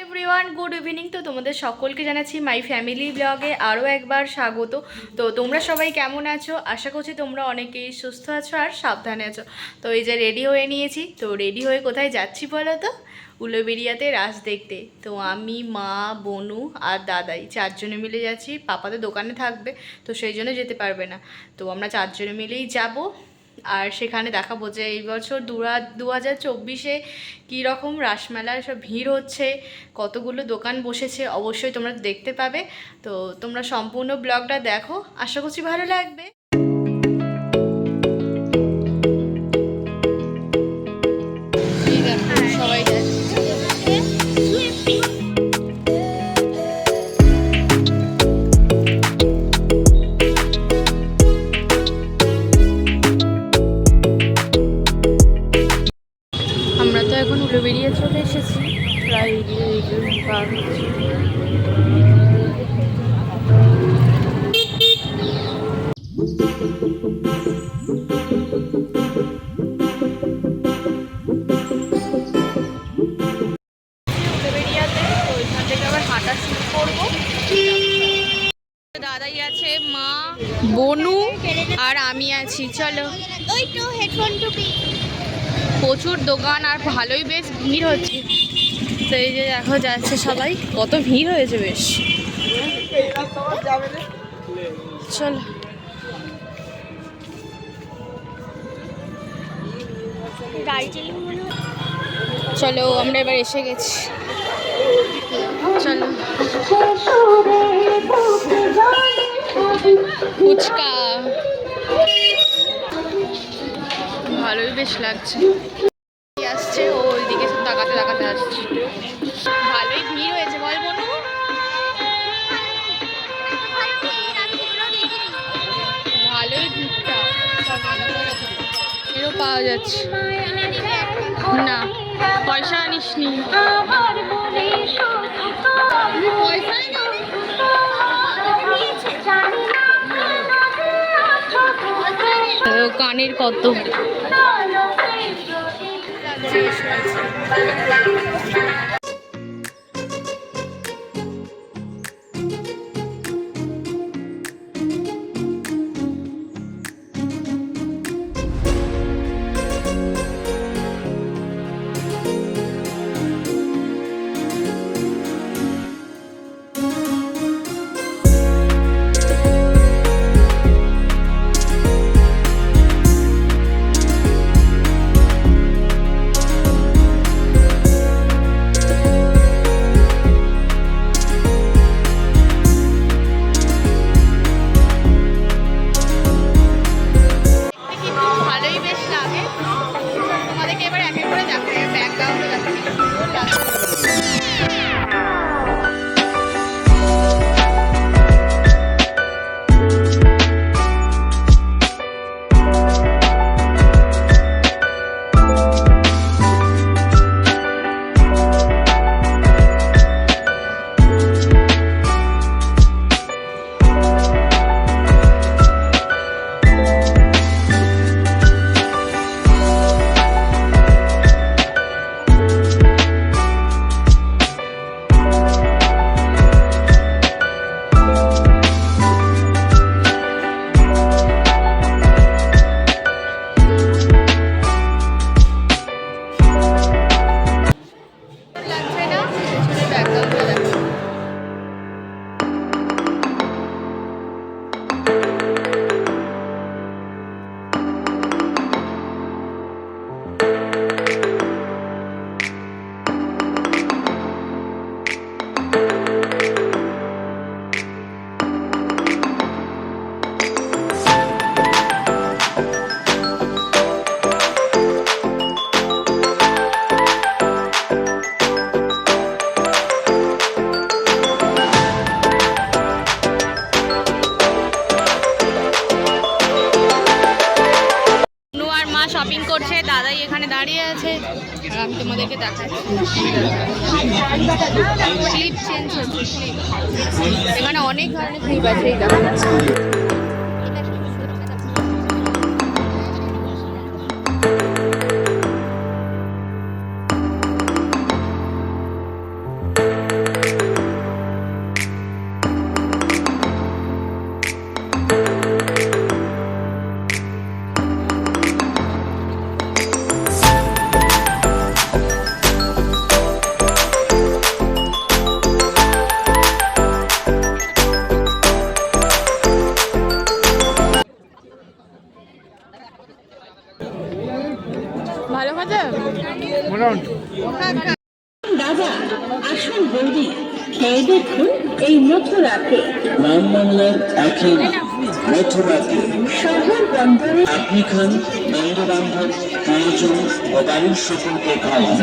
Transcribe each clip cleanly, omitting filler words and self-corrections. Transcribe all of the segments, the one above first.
Everyone, good evening. তো তোমাদের সকলকে জানাচ্ছি মাই ফ্যামিলি ব্লগে আরও একবার স্বাগত। তো তোমরা সবাই কেমন আছো? আশা করছি তোমরা অনেকেই সুস্থ আছো আর সাবধানে আছো। তো এই যে রেডি হয়ে নিয়েছি। তো রেডি হয়ে কোথায় যাচ্ছি বলো তো? উলুবেড়িয়াতে রাস দেখতে। তো আমি, মা, বনু আর দাদাই চারজনে মিলে যাচ্ছি। পাপা তো দোকানে থাকবে, তো সেই জন্য যেতে পারবে না। তো আমরা চারজনে মিলেই যাব। আর সেখানে দেখাবো যে এই বছর 2024-এ কীরকম রাসমেলার সব ভিড় হচ্ছে, কতগুলো দোকান বসেছে, অবশ্যই তোমরা দেখতে পাবে। তো তোমরা সম্পূর্ণ ব্লগটা দেখো, আশা করছি ভালো লাগবে। সবাই আমরা তো এখন উলুবেড়িয়া চলে এসেছি, প্রায় পার হচ্ছে। উলুবেড়িয়াতে তো ওইখান থেকে আবার হাঁটা শুরু করবো। দাদাই আছে, মা, বনু আর আমি আছি। চলো। ওই তো হেডফোন টুপি, প্রচুর দোকান আর ভালোই বেশ ভিড় হচ্ছে। তো এই যে দেখো যাচ্ছে সবাই, কত ভিড় হয়েছে বেশ। চলো চলো, আমরা এবার এসে গেছি। চলো। ফুচকা ভালোই বেশ লাগছে। আসছে ও ওইদিকে তাকাতে তাকাতে আসছে। ভালোই ভিড় হয়েছে বল বনু? ভালোই ভিড়টা এরও পাওয়া যাচ্ছে না। পয়সা আনিস নি? কানের কত শপিং করছে, দাদাই এখানে দাঁড়িয়ে আছে আর আমি তোমাদেরকে দেখাচ্ছি। ক্লিপ চেঞ্জ হচ্ছে, এখানে অনেক ধরনের ক্লিপ আছে। এই দেখো ভালো ভাজা দাদা আসুন বৌদি খেয়ে দেখুন এই মথুরাকে গ্রাম বাংলার আখের মথুরাকে শহর বন্দরে আপনি খান বন্ধু বান্ধব প্রিয়জন ও বাড়ির সকলকে খাওয়ান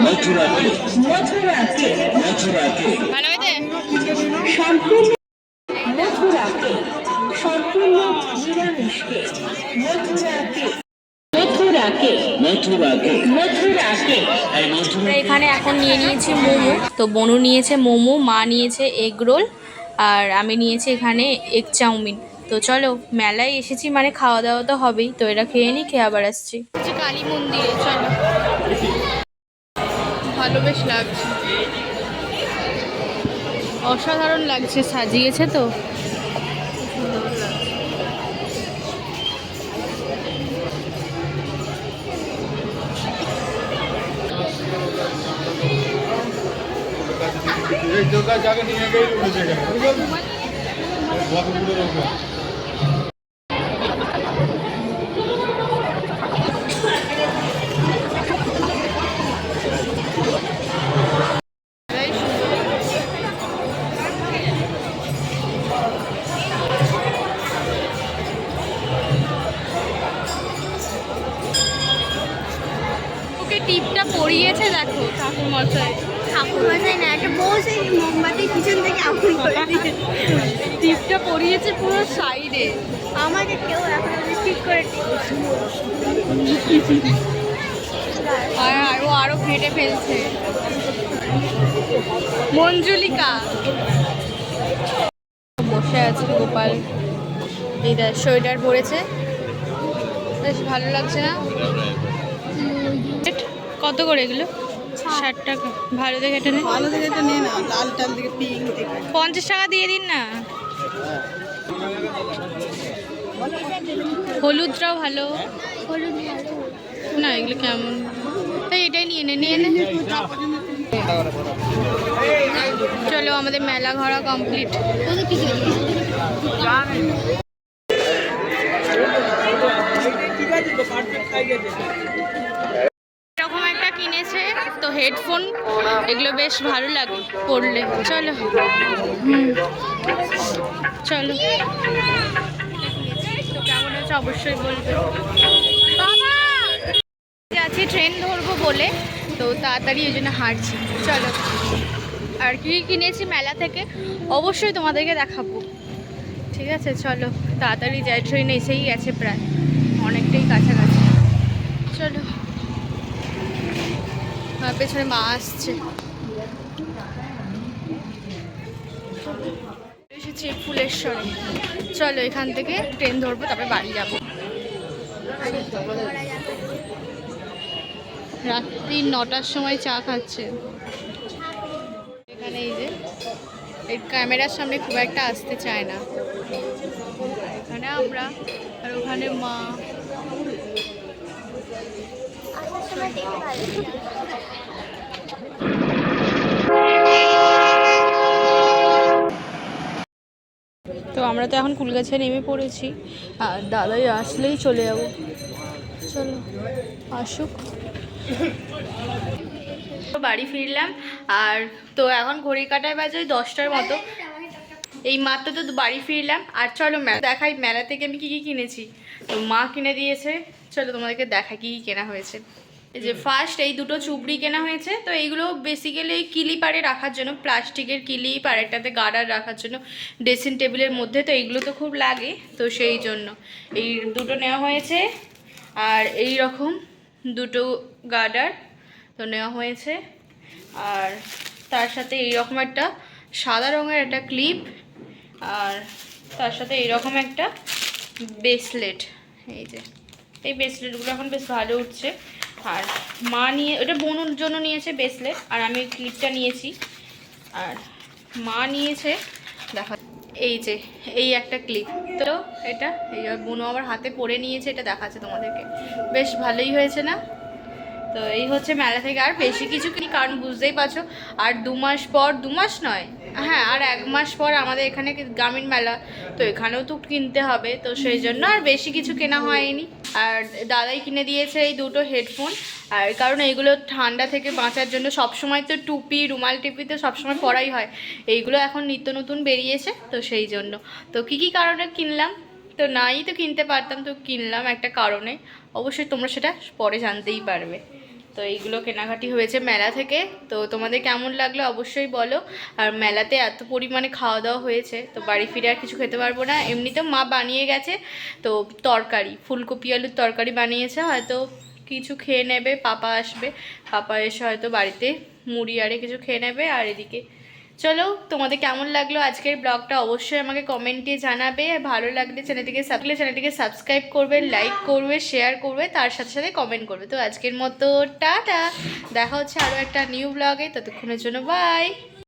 মথুরাকে মথুরাকে মথুরাকে ভালো হয়েছে সম্পূর্ণ মথুরাকে সম্পূর্ণ নিরামিষকে মথুরাকে মথুরাকে মথুরাকে মথুরাকে আমরা এখানে এখন নিয়ে নিয়েছি মোমো। তো বনু নিয়েছে মোমো, মা নিয়েছে এগ রোল, আর আমি নিয়েছি এখানে এগ চাউমিন। তো চলো, মেলায় এসেছি মানে খাওয়া দাওয়া তো হবেই, তো এটা খেয়ে নিই, খেয়ে আবার আসছি কালী মন্দিরে। চলো, ভালো বেশ লাগছে, অসাধারণ লাগছে, সাজিয়েছে তো। ওকে টিপটা পরিয়েছে দেখো ঠাকুরমশাই। ঠাকুরমশাই না, একটা বউ সেই মোমবাতি পিছন থেকে আগুন করে দিয়েছে। টিপটা পরিয়েছে পুরো সাইডে। আমাকে কেউ এখন ঠিক করে আর ও আরো ফেটে ফেলছে। মঞ্জুলিকা বসে আছে গোপাল, এই দেখ সোয়েটার পরেছে, বেশ ভালো লাগছে না? কত করে এগুলো? 60 টাকা। ভালো দেখে এটা নে, ভালো দেখে এটা নিয়ে না, লাল টাল দিকে পিঙ্ক দেখে 50 টাকা দিয়ে দিন না। হলুদটাও ভালো না, এগুলো কেমন? তাই এটাই নিয়ে নে, নিয়ে নে। চলো, আমাদের মেলা ঘোরা কমপ্লিট। এরকম একটা কিনেছে তো হেডফোন, এগুলো বেশ ভালো লাগে পড়লে। চলো চলো, তো কেমন হচ্ছে অবশ্যই বলবে। আছি ট্রেন ধরবো বলে, তো তাড়াতাড়ি ওই জন্য হাঁটছি। চলো, আর কি কিনেছি মেলা থেকে অবশ্যই তোমাদেরকে দেখাবো, ঠিক আছে? চলো তাড়াতাড়ি যাই, ট্রেন এসেই গেছে প্রায়, অনেকটাই কাছাকাছি। চলো, আমার পেছনে মা আসছে। এসেছি ফুলেশ্বরে। চলো, এখান থেকে ট্রেন ধরবো, তারপরে বাড়ি যাবো। রাত্রি 9টার সময় চা খাচ্ছে এখানে। এই যে এই ক্যামেরার সামনে খুব একটা আসতে চায় না, এখানে আমরা আর ওখানে মা। তো আমরা তো এখন কুলগাছিয়া নেমে পড়েছি, আর দাদাই আসলেই চলে যাবো। চলো আসুক। বাড়ি ফিরলাম, আর তো এখন ঘড়ি কাটায় বাজে 10টার মতো, এই মাত্র তো বাড়ি ফিরলাম। আর চলো দেখাই মেলা থেকে আমি কী কী কিনেছি। তো মা কিনে দিয়েছে, চলো তোমাদেরকে দেখাই কী কী কেনা হয়েছে। এই যে ফার্স্ট এই দুটো চুবড়ি কেনা হয়েছে। তো এইগুলো বেসিক্যালি এই কিলিপারে রাখার জন্য, প্লাস্টিকের কিলিপ, আর একটাতে গার্ডার রাখার জন্য ড্রেসিং টেবিলের মধ্যে। তো এইগুলো তো খুব লাগে, তো সেই জন্য এই দুটো নেওয়া হয়েছে। আর এই রকম দুটো গার্ডার তো নেওয়া হয়েছে, আর তার সাথে এইরকম একটা সাদা রঙের একটা ক্লিপ, আর তার সাথে এইরকম একটা ব্রেসলেট। এই যে এই ব্রেসলেটগুলো এখন বেশ ভালো উঠছে। আর মা নিয়ে ওটা বোনের জন্য নিয়েছে ব্রেসলেট, আর আমি ক্লিপটা নিয়েছি। আর মা নিয়েছে দেখা, এই যে এই একটা ক্লিপ। তো এটা এই বোনও আমার হাতে পরে নিয়েছে, এটা দেখাচ্ছে তোমাদেরকে, বেশ ভালোই হয়েছে না? তো তো এই হচ্ছে মেলা থেকে, আর বেশি কিছু কিনি কারণ বুঝতেই পারছো আর 2 মাস পর, 2 মাস নয়, হ্যাঁ আর 1 মাস পর আমাদের এখানে গ্রামীণ মেলা, তো এখানেও তো কিনতে হবে, তো সেই জন্য আর বেশি কিছু কেনা হয়নি। আর দাদাই কিনে দিয়েছে এই দুটো হেডফোন, আর কারণ এইগুলো ঠান্ডা থেকে বাঁচার জন্য, সবসময় তো টুপি রুমাল টিপি তো সবসময় পরাই হয়, এইগুলো এখন নিত্য নতুন বেরিয়েছে, তো সেই জন্য। তো কী কারণে কিনলাম, তো নাই তো কিনতে পারতাম, তো কিনলাম একটা কারণে, অবশ্যই তোমরা সেটা পরে জানতেই পারবে। তো এইগুলো কেনাকাটি হয়েছে মেলা থেকে। তো তোমাদের কেমন লাগলো অবশ্যই বলো। আর মেলাতে এত পরিমাণে খাওয়া দাওয়া হয়েছে, তো বাড়ি ফিরে আর কিছু খেতে পারবো না, এমনিতেও মা বানিয়ে গেছে, তো তরকারি ফুলকপি আলুর তরকারি বানিয়েছে, হয়তো কিছু খেয়ে নেবে, পাপা আসবে, পাপা এসে হয়তো বাড়িতে মুড়ি আরে কিছু খেয়ে নেবে। আর এদিকে চলো, তোমাদের কেমন লাগলো আজকের ব্লগটা অবশ্যই আমাকে কমেন্টে জানাবে। ভালো লাগলে চ্যানেলটিকে সাবস্ক্রাইব করবে, লাইক করবে, শেয়ার করবে, তার সাথে সাথে কমেন্ট করবে। তো আজকের মতো টাটা, দেখা হচ্ছে আরও একটা নিউ ব্লগে, ততক্ষণের জন্য বাই।